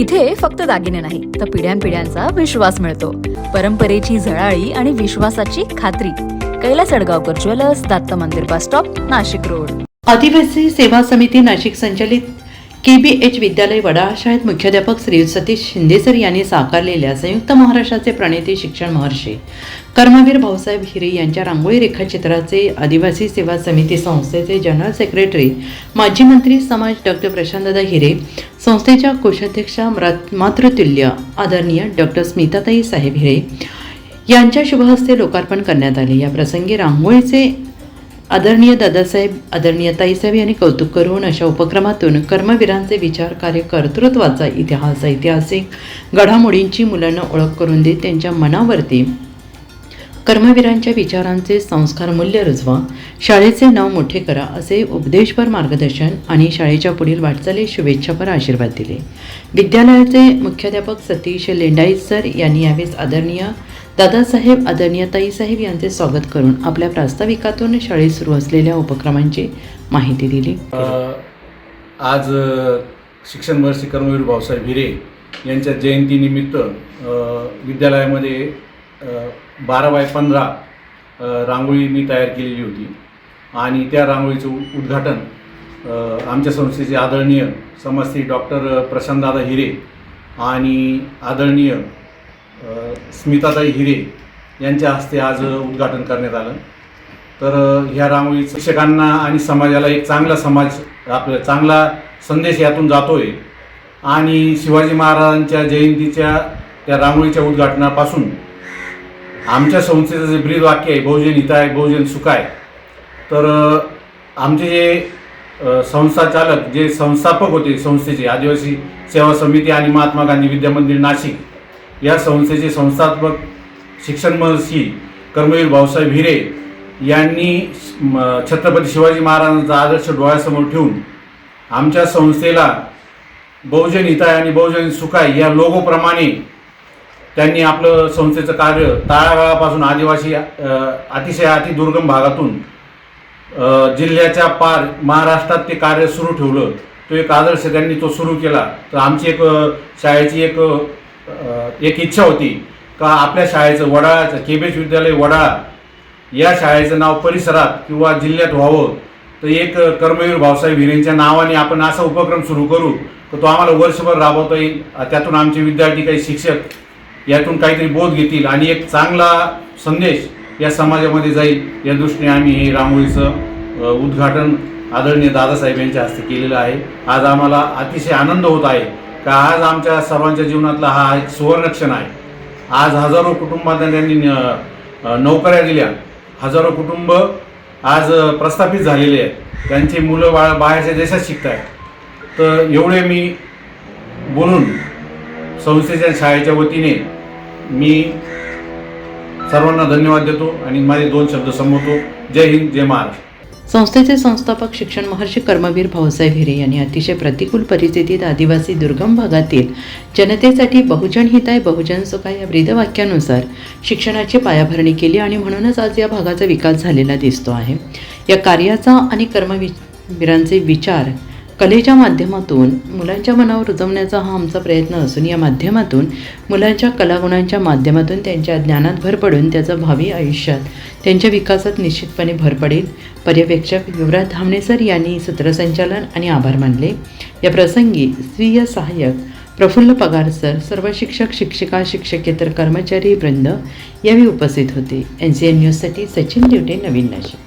इथे फक्त दागिने नाही तर पिढ्यानपिढ्यांचा विश्वास मिळतो. परंपरेची झळाळी आणि विश्वासाची खात्री. कैलास अडगावकर ज्वेलर्स, दत्त मंदिर बस स्टॉप, नाशिक रोड. आदिवासी सेवा समिती नाशिक संचालित KBH विद्यालय वडाळा शाळेत मुख्याध्यापक श्री सतीश शिंदे सर यांनी साकारलेल्या संयुक्त महाराष्ट्राचे प्रणेते शिक्षण महर्षी कर्मवीर भाऊसाहेब हिरे यांच्या रांगोळी रेखाचित्राचे आदिवासी सेवा समिती संस्थेचे जनरल सेक्रेटरी माजी मंत्री समाज डॉक्टर प्रशांतदादा हिरे, संस्थेच्या कोषाध्यक्षा मातृतुल्य आदरणीय डॉक्टर स्मिताताई साहेब हिरे यांच्या शुभहस्ते लोकार्पण करण्यात आले. या प्रसंगी रांगोळीचे आदरणीय दादासाहेब, आदरणीय ताईसाहेब यांनी कौतुक करून अशा उपक्रमातून कर्मवीरांचे विचार कार्य, कर्तृत्वाचा इतिहास, ऐतिहासिक घडामोडींची मुलांना ओळख करून देत त्यांच्या मनावरती कर्मवीरांच्या विचारांचे संस्कार मूल्य रुजवा, शाळेचे नाव मोठे करा असे उपदेशपर मार्गदर्शन आणि शाळेच्या पुढील वाटचालीस शुभेच्छापर आशीर्वाद दिले. विद्यालयाचे मुख्याध्यापक सतीश लेंडाईत सर यांनी यावेळी आदरणीय दादासाहेब, आदरणीय ताईसाहेब यांचे स्वागत करून आपल्या प्रास्ताविकातून शाळेत सुरू असलेल्या उपक्रमांची माहिती दिली. आज शिक्षण महर्षी कर्मवीर भाऊसाहेब हिरे यांच्या जयंतीनिमित्त विद्यालयामध्ये 12x15 रांगोळी मी तयार केलेली होती आणि त्या रांगोळीचं उद्घाटन आमच्या संस्थेचे आदरणीय समाजसेवी डॉक्टर प्रशांतदादा हिरे आणि आदरणीय स्मिताताई हिरे यांच्या हस्ते आज उद्घाटन करण्यात आलं. तर ह्या रांगोळी शिक्षकांना आणि समाजाला एक चांगला संदेश यातून जातो आहे आणि शिवाजी महाराजांच्या जयंतीच्या त्या रांगोळीच्या उद्घाटनापासून आमच्या संस्थेचं जे ब्रीद वाक्य आहे, बहुजन हिताय बहुजन सुखाय, तर आमचे जे संस्थाचालक, जे संस्थापक होते संस्थेचे, आदिवासी सेवा समिती आणि महात्मा गांधी विद्यामंदिर नाशिक या संस्थेचे संस्थापक शिक्षण महर्षी कर्मवीर भाऊसाहेब हिरे यांनी छत्रपती शिवाजी महाराजांचा आदर्श डोळ्यासमोर ठेवून आमच्या संस्थेला बहुजन हिताय आणि बहुजन सुखाय या लोगोप्रमाणे त्यांनी आपलं संस्थेचं कार्य तळागाळापासून आदिवासी अतिशय अतिदुर्गम भागातून जिल्ह्याच्या पार महाराष्ट्रात ते कार्य सुरू ठेवलं. तो एक आदर्श त्यांनी तो सुरू केला. तर आमची एक शाळेची एक इच्छा होती का आपल्या शाळेचं वडाळ्याचं KBH विद्यालय वडाळा या शाळेचं नाव परिसरात किंवा जिल्ह्यात व्हावं. तर एक कर्मवीर भाऊसाहेब हिरेंच्या नावाने आपण असा उपक्रम सुरू करू तर तो आम्हाला वर्षभर राबवता येईल. त्यातून आमचे विद्यार्थी, काही शिक्षक यातून काहीतरी बोध घेतील आणि एक चांगला संदेश या समाजामध्ये जाईल या दृष्टीने आम्ही हे रांगोळीचं उद्घाटन आदरणीय दादासाहेब यांच्या हस्ते केलेलं आहे. आज आम्हाला अतिशय आनंद होत आहे का आज आमच्या सर्वांच्या जीवनातला हा एक सुवर्णक्षण आहे. आज हजारो कुटुंबांना त्यांनी नोकऱ्या दिल्या, हजारो कुटुंब आज प्रस्थापित झालेले आहेत, त्यांची मुलं बाहेरच्या देशात शिकत आहेत. तर एवढे मी बोलून संस्थेच्या शाळेच्या वतीने मी सर्वांना धन्यवाद देतो आणि माझे 2 शब्द संबोधतो. जय हिंद, जय महाराष्ट्र. संस्थेचे संस्थापक शिक्षण महर्षी कर्मवीर भाऊसाहेब हिरे यांनी अतिशय प्रतिकूल परिस्थितीत आदिवासी दुर्गम भागातील जनतेसाठी बहुजन हिताय बहुजन सुखाय या ब्रीदवाक्यानुसार शिक्षणाची पायाभरणी केली आणि म्हणूनच आज या भागाचा विकास झालेला दिसतो आहे. या कार्याचा आणि कर्मवीरांचे विचार कलेच्या माध्यमातून मुलांच्या मनावर रुजवण्याचा हा आमचा प्रयत्न असून या माध्यमातून मुलांच्या कलागुणांच्या माध्यमातून त्यांच्या ज्ञानात भर पडून त्याचं भावी आयुष्यात त्यांच्या विकासात निश्चितपणे भर पडेल. पर्यवेक्षक युवराज धामणे सर यांनी सूत्रसंचालन आणि आभार मानले. या प्रसंगी स्वीय सहाय्यक प्रफुल्ल पगार सर, सर्व शिक्षक, शिक्षिका, शिक्षकेतर कर्मचारी वृंद यावेळी उपस्थित होते. NCN न्यूजसाठी सचिन दिवटे, नवीन नाशिक.